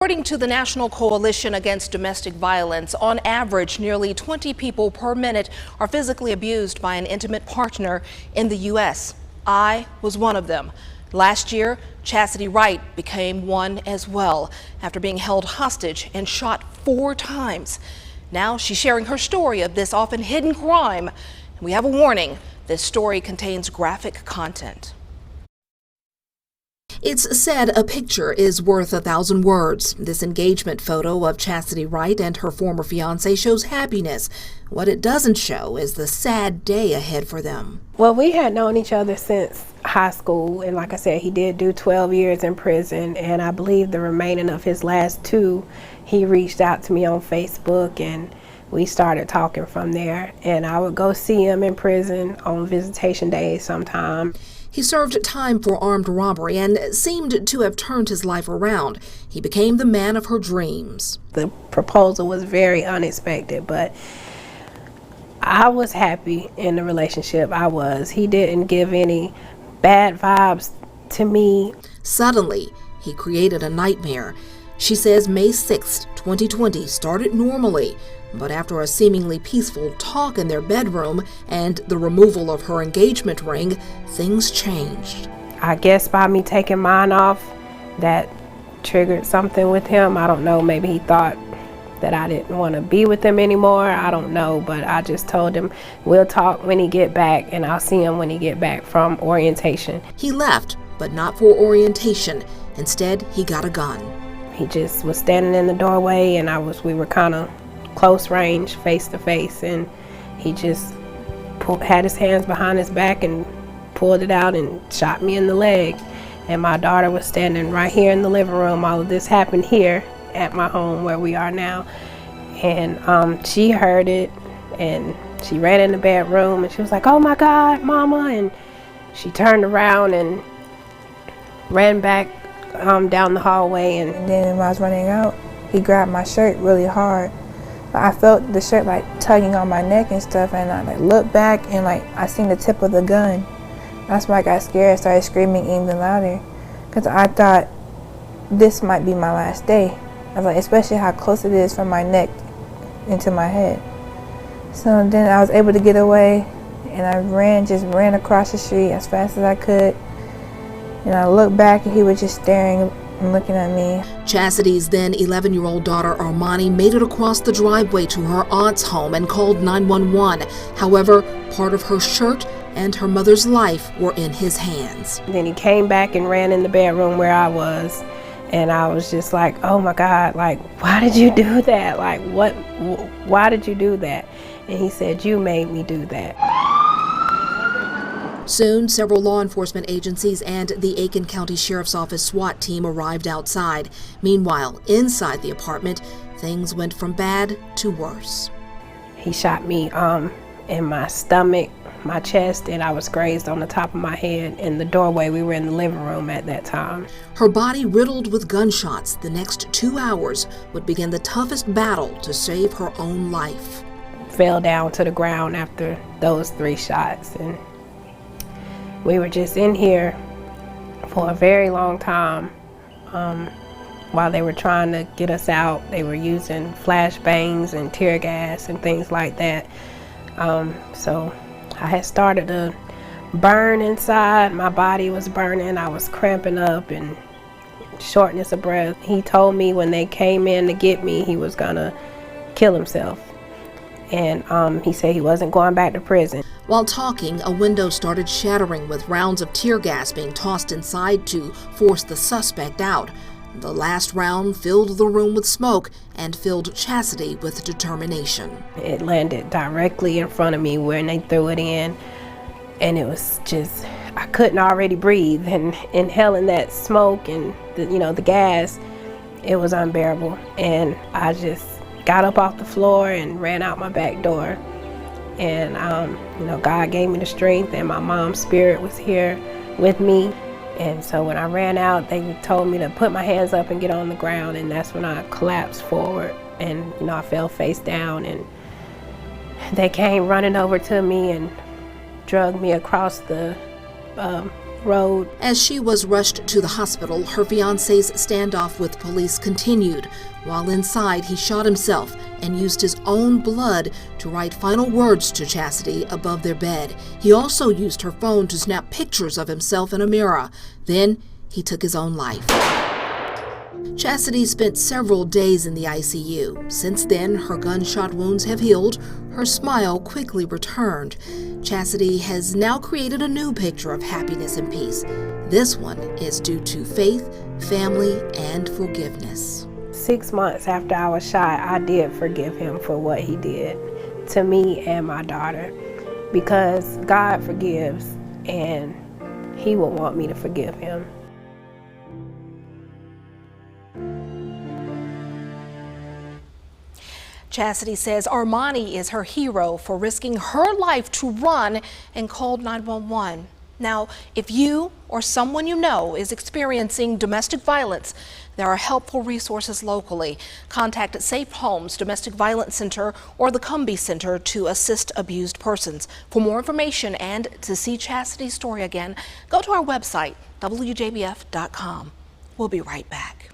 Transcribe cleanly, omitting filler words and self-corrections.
According to the National Coalition Against Domestic Violence, on average, nearly 20 people per minute are physically abused by an intimate partner in the U.S. I was one of them. Last year, Chasity Wright became one as well after being held hostage and shot 4 times. Now she's sharing her story of this often hidden crime. We have a warning. This story contains graphic content. It's said a picture is worth 1,000 words. This engagement photo of Chasity Wright and her former fiancé shows happiness. What it doesn't show is the sad day ahead for them. Well, we had known each other since high school, and like I said, he did do 12 years in prison, and I believe the remaining of his last 2, he reached out to me on Facebook, and we started talking from there. And I would go see him in prison on visitation days sometime. He served time for armed robbery and seemed to have turned his life around. He became the man of her dreams. The proposal was very unexpected, but I was happy in the relationship. I was. He didn't give any bad vibes to me. Suddenly, he created a nightmare. She says May 6, 2020 started normally, but after a seemingly peaceful talk in their bedroom and the removal of her engagement ring, things changed. I guess by me taking mine off, that triggered something with him. I don't know, maybe he thought that I didn't want to be with him anymore. I don't know, but I just told him we'll talk when he get back, and I'll see him when he get back from orientation. He left, but not for orientation. Instead, he got a gun. He just was standing in the doorway, and we were kind of close range, face to face, and he just had his hands behind his back and pulled it out and shot me in the leg. And my daughter was standing right here in the living room. All of this happened here at my home where we are now, and she heard it, and she ran in the bedroom, and she was like, "Oh my God, Mama!" And she turned around and ran back down the hallway. And then when I was running out, he grabbed my shirt really hard. I felt the shirt like tugging on my neck and stuff, and I looked back, and I seen the tip of the gun. That's why I got scared. I started screaming even louder because I thought this might be my last day. I was like, especially how close it is from my neck into my head. So then I was able to get away, and I just ran across the street as fast as I could. And I looked back, and he was just staring and looking at me. Chastity's then 11-year-old daughter Armani made it across the driveway to her aunt's home and called 911. However, part of her shirt and her mother's life were in his hands. Then he came back and ran in the bedroom where I was, and I was just like, oh my God, why did you do that? Why did you do that? And he said, "You made me do that." Soon, several law enforcement agencies and the Aiken County Sheriff's Office SWAT team arrived outside. Meanwhile, inside the apartment, things went from bad to worse. He shot me in my stomach, my chest, and I was grazed on the top of my head in the doorway. We were in the living room at that time. Her body riddled with gunshots. The next 2 hours would begin the toughest battle to save her own life. Fell down to the ground after those 3 shots, and we were just in here for a very long time while they were trying to get us out. They were using flashbangs and tear gas and things like that. So I had started to burn inside. My body was burning. I was cramping up and shortness of breath. He told me when they came in to get me, he was gonna kill himself. And he said he wasn't going back to prison. While talking, a window started shattering with rounds of tear gas being tossed inside to force the suspect out. The last round filled the room with smoke and filled Chasity with determination. It landed directly in front of me when they threw it in, and it was just, I couldn't already breathe, and inhaling that smoke and the gas, it was unbearable. And I just got up off the floor and ran out my back door. And God gave me the strength, and my mom's spirit was here with me. And so when I ran out, they told me to put my hands up and get on the ground, and that's when I collapsed forward, and I fell face down, and they came running over to me and dragged me across the road. As she was rushed to the hospital, her fiancé's standoff with police continued. While inside, he shot himself and used his own blood to write final words to Chasity above their bed. He also used her phone to snap pictures of himself in a mirror. Then he took his own life. Chasity spent several days in the ICU. Since then, her gunshot wounds have healed. Her smile quickly returned. Chasity has now created a new picture of happiness and peace. This one is due to faith, family, and forgiveness. 6 months after I was shot, I did forgive him for what he did to me and my daughter, because God forgives and he will want me to forgive him. Chasity says Armani is her hero for risking her life to run and call 911. Now, if you or someone you know is experiencing domestic violence, there are helpful resources locally. Contact Safe Homes Domestic Violence Center or the Cumbie Center to assist abused persons. For more information and to see Chastity's story again, go to our website, WJBF.com. We'll be right back.